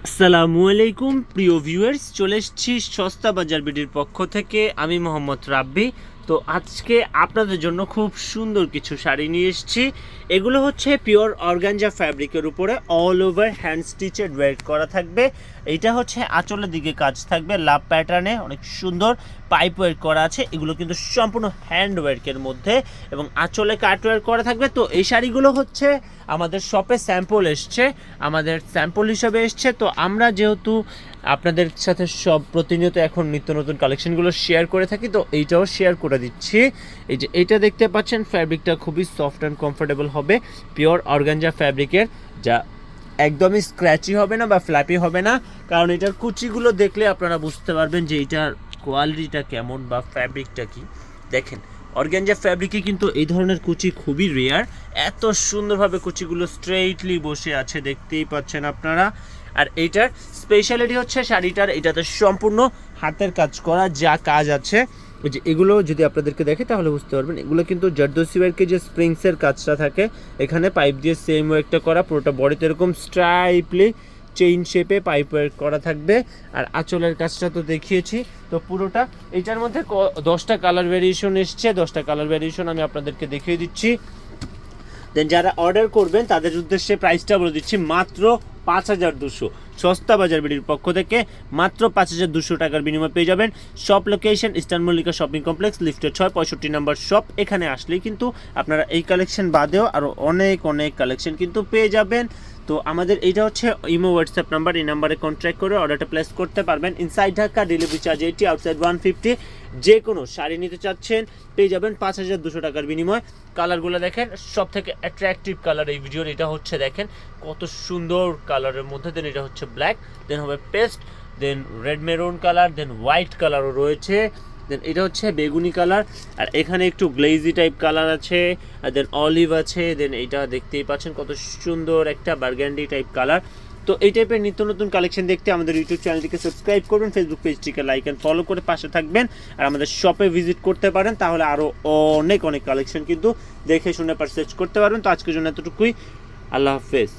আসসালামু আলাইকুম প্রিয় ভিউয়ার্স, চলে এসেছি সস্তা বাজার বিডির পক্ষ থেকে। আমি মোহাম্মদ রাব্বি। তো আজকে আপনাদের জন্য খুব সুন্দর কিছু শাড়ি নিয়ে এসেছি। এগুলো হচ্ছে পিওর অর্গানজা ফ্যাব্রিকের উপরে অল ওভার হ্যান্ড স্টিচেড ওয়ার্ক করা থাকবে। এইটা হচ্ছে আঁচলের দিকে কাজ থাকবে লাভ প্যাটার্নে, অনেক সুন্দর পাইপ ওয়ার্ক করা আছে। এগুলো কিন্তু সম্পূর্ণ হ্যান্ড ওয়ার্কের মধ্যে এবং আঁচলে কাট ওয়ার্ক করা থাকবে। তো এই শাড়িগুলো হচ্ছে আমাদের শপে স্যাম্পল এসছে, আমাদের স্যাম্পল হিসাবে এসছে। তো আমরা যেহেতু আপনাদের সাথে সব প্রতিনিয়ত এখন নিত্য নতুন কালেকশনগুলো শেয়ার করে থাকি, তো এইটাও শেয়ার করে দিচ্ছি। এই যে এইটা দেখতে পাচ্ছেন, ফ্যাব্রিকটা খুবই সফট অ্যান্ড কমফোর্টেবল হবে, পিওর অর্গানজা ফ্যাব্রিকের, যা একদমই স্ক্র্যাচি হবে না বা ফ্ল্যাপি হবে না। কারণ এটার কুচিগুলো দেখলে আপনারা বুঝতে পারবেন যে এইটার কোয়ালিটিটা কেমন বা ফ্যাব্রিকটা কি। দেখেন, অর্গানজা ফ্যাব্রিকে কিন্তু এই ধরনের কুচি খুবই রেয়ার। এত সুন্দরভাবে কুচিগুলো স্ট্রেইটলি বসে আছে, দেখতেই পাচ্ছেন আপনারা। আর এইটার স্পেশালিটি হচ্ছে শাড়িটার এটাতে সম্পূর্ণ হাতের কাজ করা, যা কাজ আছে ওই যে এগুলো যদি আপনাদেরকে দেখে তাহলে বুঝতে পারবেন। এগুলো কিন্তু জারদোসি ওয়ার্কে যে স্প্রিংসের কাজটা থাকে, এখানে পাইপ দিয়ে সেম ওয়ার্কটা করা, পুরোটা বডিতে এরকম স্ট্রাইপলি চেইন শেপে পাইপ ওয়ার্ক করা থাকবে। আর আঁচলের কাজটা তো দেখিয়েছি। তো পুরোটা এইটার মধ্যে 10টা কালার ভ্যারিয়েশন এসছে। 10টা কালার ভ্যারিয়েশন আমি আপনাদেরকে দেখিয়ে দিচ্ছি। দেন যারা অর্ডার করবেন তাদের উদ্দেশ্যে প্রাইসটা বলে দিচ্ছি, মাত্র 5200। সস্তা বাজার বিডির পক্ষ থেকে মাত্র 5200 টাকার বিনিময়ে পেয়ে যাবেন। Shop location eastern Mallika shopping complex, লিফটের 6, 65 নম্বর শপ। এখানে আসলেই কিন্তু আপনারা এই কালেকশন বাদেও আরও অনেক কালেকশন কিন্তু পেয়ে যাবেন। তো আমাদের এইটা হচ্ছে ইমো হোয়াটসঅ্যাপ নাম্বার, এই নাম্বারে কন্ট্যাক্ট করে অর্ডারটা প্লেস করতে পারবেন। Inside Dhaka delivery charge 80, outside 150। যে কোনো শাড়ি নিতে চাচ্ছেন পেয়ে যাবেন 5200 টাকার বিনিময়। কালারগুলো দেখেন, সব থেকে অ্যাট্রাকটিভ কালার এই ভিডিওর এটা হচ্ছে, দেখেন কত সুন্দর কালারের মধ্যে। দেন এটা হচ্ছে ব্ল্যাক, দেন হবে পেস্ট, দেন রেড মেরুন কালার, দেন হোয়াইট কালারও রয়েছে, দেন এটা হচ্ছে বেগুনি কালার, আর এখানে একটু গ্লেজি টাইপ কালার আছে, আর দেন অলিভ আছে, দেন এইটা দেখতেই পাচ্ছেন কত সুন্দর একটা বার্গান্ডি টাইপ কালার। তো এই টাইপের নিত্য নতুন কালেকশন দেখতে আমাদের ইউটিউব চ্যানেলটিকে সাবস্ক্রাইব করবেন, ফেসবুক পেজটিকে লাইক অ্যান্ড ফলো করে পাশে থাকবেন, আর আমাদের শপে ভিজিট করতে পারেন। তাহলে আরও অনেক কালেকশন কিন্তু দেখে শুনে পারচেজ করতে পারবেন। তো আজকের জন্য এতটুকুই, আল্লাহ হাফেজ।